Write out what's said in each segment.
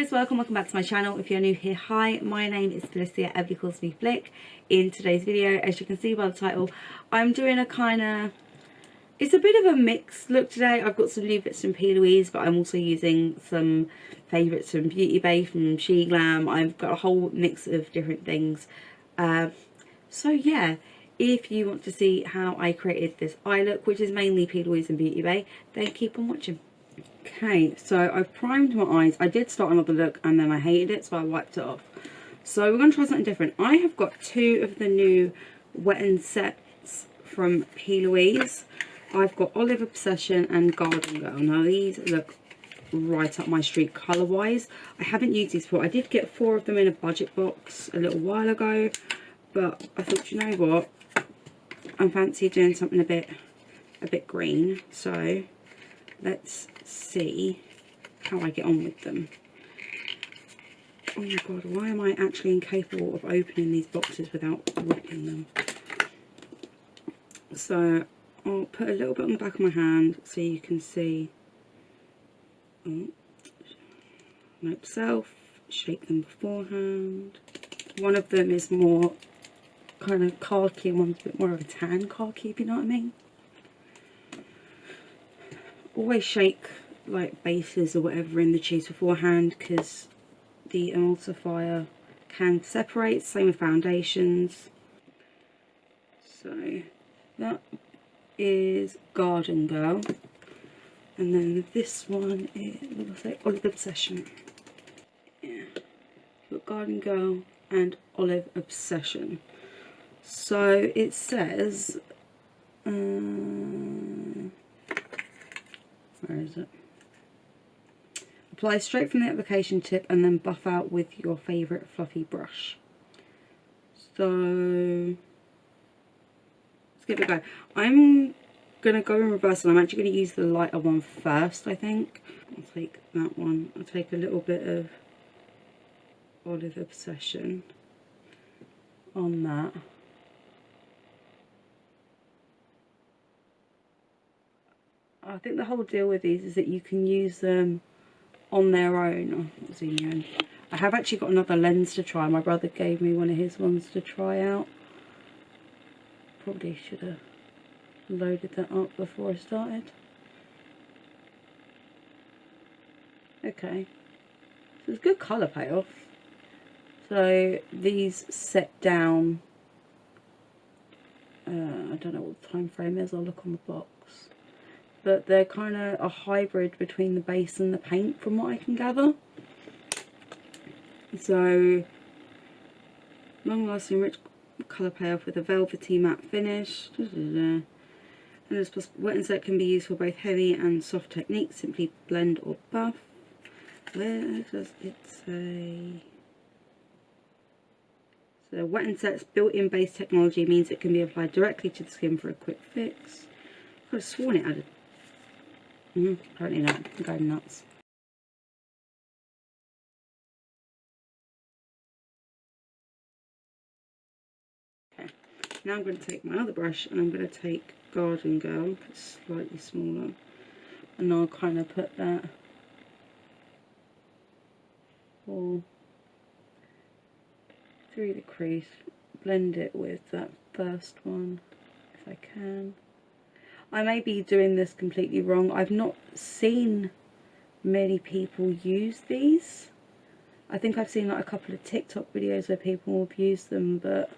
guys, welcome back to my channel. If you're new here, hi, my name is Felicia, everybody calls me Flick. In today's video, as you can see by the title, I'm doing a kind of, it's a bit of a mixed look today. I've got some new bits from P.Louise, but I'm also using some favourites from Beauty Bay, from She Glam. I've got a whole mix of different things. So yeah, if you want to see how I created this eye look, which is mainly P.Louise and Beauty Bay, then keep on watching. Okay, so I've primed my eyes. I did start another look and then I hated it, so I wiped it off. So we're going to try something different. I have got two of the new Wet n Sets from P.Louise. I've got Olive Obsession and Garden Girl. Now these look right up my street colour wise. I haven't used these before. I did get 4 of them in a budget box a little while ago, but I thought, you know what, I fancy doing something a bit green, so let's see how I get on with them. Oh my god, why am I actually incapable of opening these boxes without ripping them? So I'll put a little bit on the back of my hand so you can see. Note self, shake them beforehand. One of them is more kind of khaki and one's a bit more of a tan khaki, if you know what I mean. Always shake like bases or whatever in the cheese beforehand, because the emulsifier can separate. Same with foundations. So that is Garden Girl, and then this one is, what did I say, Olive Obsession. Yeah, got Garden Girl and Olive Obsession. So it says, where is it? Apply straight from the application tip and then buff out with your favourite fluffy brush. So let's give it a go. I'm going to go in reverse, and I'm actually going to use the lighter one first, I think. I'll take that one. I'll take a little bit of Olive Obsession on that. I think the whole deal with these is that you can use them on their own. I have actually got another lens to try. My brother gave me one of his ones to try out. Probably should have loaded that up before I started. Okay, so it's good colour payoff. So these set down, I don't know what the time frame is, I'll look on the box. But they're kind of a hybrid between the base and the paint from what I can gather. So, long lasting rich colour payoff with a velvety matte finish. And this Wet n Set can be used for both heavy and soft techniques. Simply blend or buff. Where does it say? So Wet n Set's built-in base technology means it can be applied directly to the skin for a quick fix. I could have sworn it added. Apparently not. I'm going nuts. Okay, now I'm going to take my other brush and I'm going to take Garden Girl, it's slightly smaller, and I'll kind of put that all through the crease, blend it with that first one if I can. I may be doing this completely wrong. I've not seen many people use these. I think I've seen like a couple of TikTok videos where people have used them, but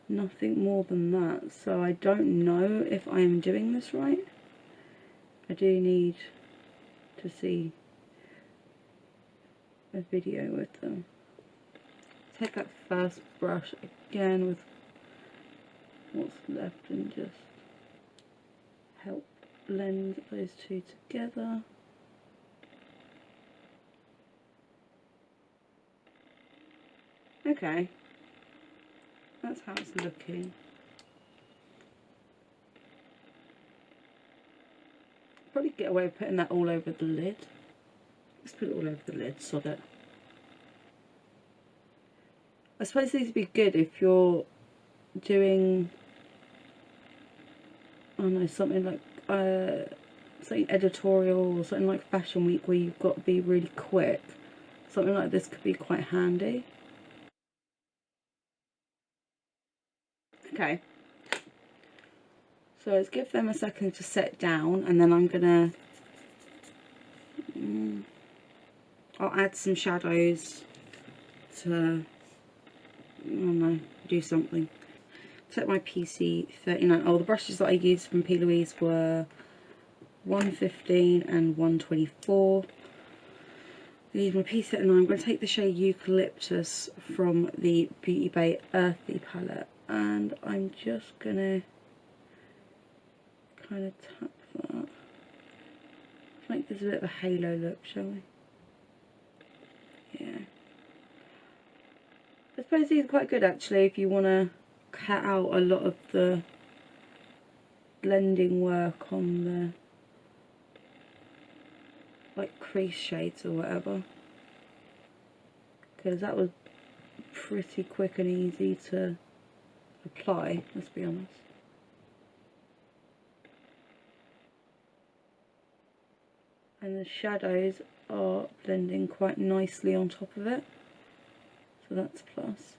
nothing more than that. So I don't know if I am doing this right. I do need to see a video with them. Take that first brush again with what's left and just help blend those two together. Okay, that's how it's looking. Probably get away with putting that all over the lid. Let's put it all over the lid, sod it. I suppose these would be good if you're doing, I don't know, something like something editorial or something like Fashion Week where you've got to be really quick. something like this could be quite handy. Okay, so let's give them a second to set down, and then I'm gonna I'll add some shadows to, I don't know, do something. Set my PC 39. Oh, the brushes that I used from P.Louise were 115 and 124. I use my P39. I'm going to take the shade Eucalyptus from the Beauty Bay Earthy palette, and I'm just going to kind of tap that. Make this a bit of a halo look, shall we? Yeah. I suppose these are quite good actually if you want to cut out a lot of the blending work on the like crease shades or whatever, because that was pretty quick and easy to apply, let's be honest. And the shadows are blending quite nicely on top of it, so that's a plus.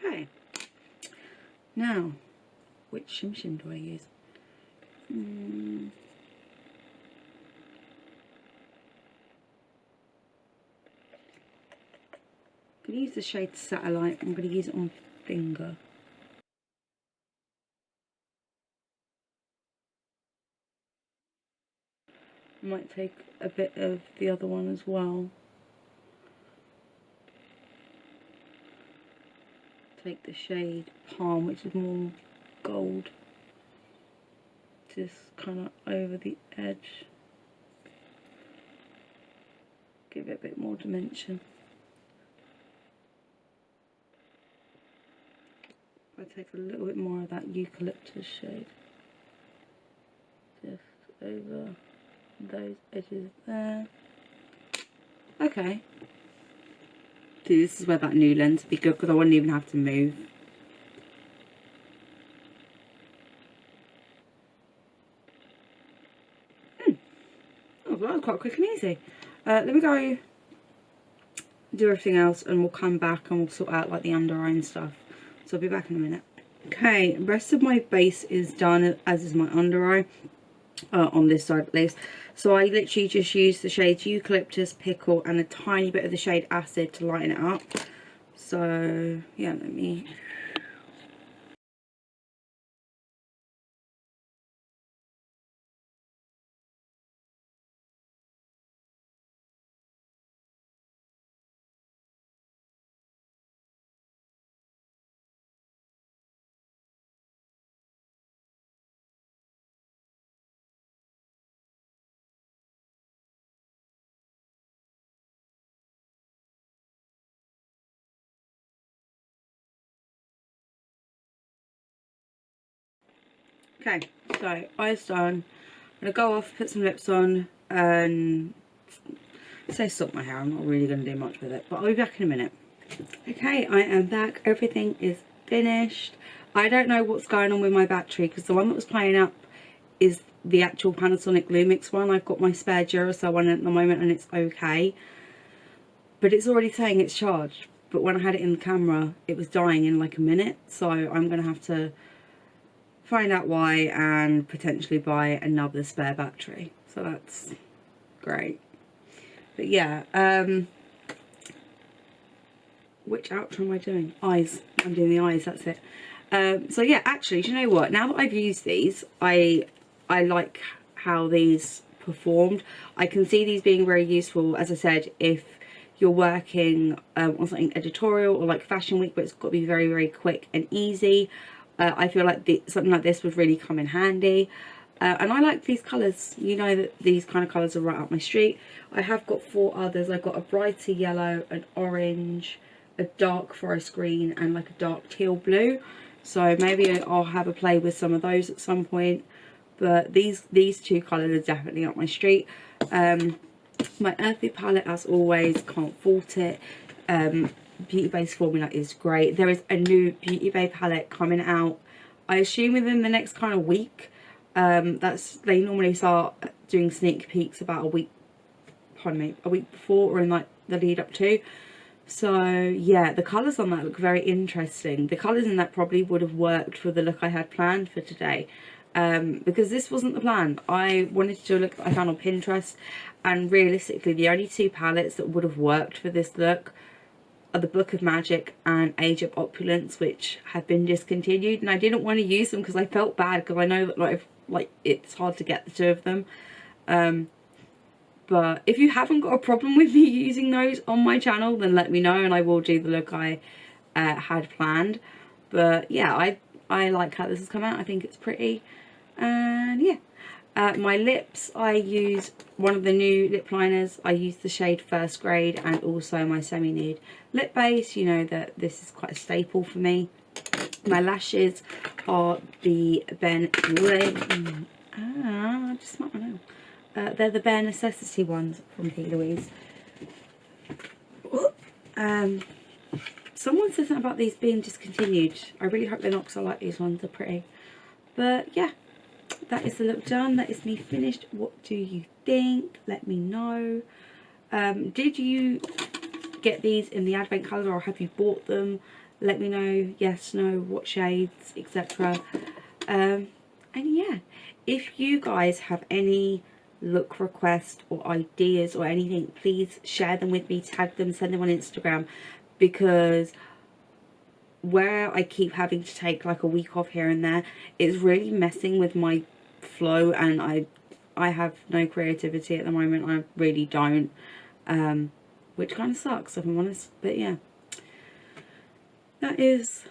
Okay, now which shim shim do I use? I'm going to use the shade Satellite. I'm going to use it on finger. I might take a bit of the other one as well. Take the shade Palm, which is more gold, just kind of over the edge. Give it a bit more dimension. I take a little bit more of that Eucalyptus shade, just over those edges there. Okay. See, this is where that new lens would be good, because I wouldn't even have to move. Oh, well, that was quite quick and easy. Let me go do everything else, and we'll come back and we'll sort out like the under eye and stuff. So I'll be back in a minute. Okay, the rest of my base is done, as is my under eye, on this side at least. So I literally just used the shades Eucalyptus, Pickle, and a tiny bit of the shade Acid to lighten it up. So yeah, let me... Okay, so eyes done. I'm going to go off, put some lips on, and say sort my hair. I'm not really going to do much with it, but I'll be back in a minute. Okay, I am back. Everything is finished. I don't know what's going on with my battery, because the one that was playing up is the actual Panasonic Lumix one. I've got my spare Duracell one at the moment and it's okay, but it's already saying it's charged. But when I had it in the camera, it was dying in like a minute, so I'm going to have to find out why and potentially buy another spare battery. So that's great. But yeah, which outro am I doing? Eyes. I'm doing the eyes, that's it. So yeah, actually, do you know what? Now that I've used these, I like how these performed. I can see these being very useful, as I said, if you're working on something editorial or like Fashion Week, but it's got to be very, very quick and easy. I feel like something like this would really come in handy. And I like these colours. You know that these kind of colours are right up my street. I have got 4 others. I've got a brighter yellow, an orange, a dark forest green, and like a dark teal blue. So maybe I'll have a play with some of those at some point. But these 2 colours are definitely up my street. My Earthy palette, as always, can't fault it. Beauty Bay's formula is great. There is a new Beauty Bay palette coming out, I assume within the next kind of week. They normally start doing sneak peeks about a week, pardon me, a week before, or in like the lead up to. So yeah, the colours on that look very interesting. The colours in that probably would have worked for the look I had planned for today, because this wasn't the plan. I wanted to do a look that I found on Pinterest, and realistically the only two palettes that would have worked for this look are the Book of Magic and Age of Opulence, which have been discontinued, and I didn't want to use them because I felt bad, because I know that like it's hard to get the two of them. But if you haven't got a problem with me using those on my channel, then let me know and I will do the look I had planned. But yeah, I like how this has come out. I think it's pretty. And yeah, my lips, I use one of the new lip liners. I use the shade First Grade, and also my semi-nude lip base. You know that this is quite a staple for me. My lashes are the I just smacked my nail. They're the Bare Necessity ones from P.Louise. Someone said something about these being discontinued. I really hope they're not, because I like these ones, they're pretty. But yeah, that is the look done. That is me finished. What do you think? Let me know. Did you get these in the advent colour, or have you bought them? Let me know. Yes, no, what shades, etc. And yeah, if you guys have any look requests or ideas or anything, please share them with me, tag them, send them on Instagram, because where I keep having to take like a week off here and there, it's really messing with my flow, and I have no creativity at the moment. I really don't, which kind of sucks if I'm honest. But yeah, that is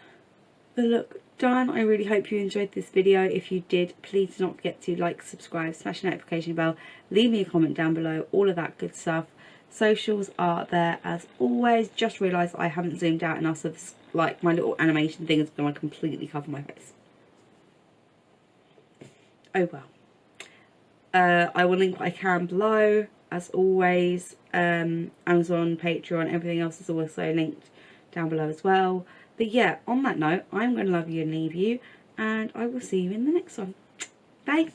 the look done. I really hope you enjoyed this video. If you did, please do not forget to like, subscribe, smash the notification bell, leave me a comment down below, all of that good stuff. Socials are there as always. Just realised I haven't zoomed out enough, so this, like, my little animation thing is going to completely cover my face. Oh well. I will link what I can below as always. Amazon, Patreon, everything else is also linked down below as well. But yeah, on that note, I'm going to love you and leave you, and I will see you in the next one. Bye!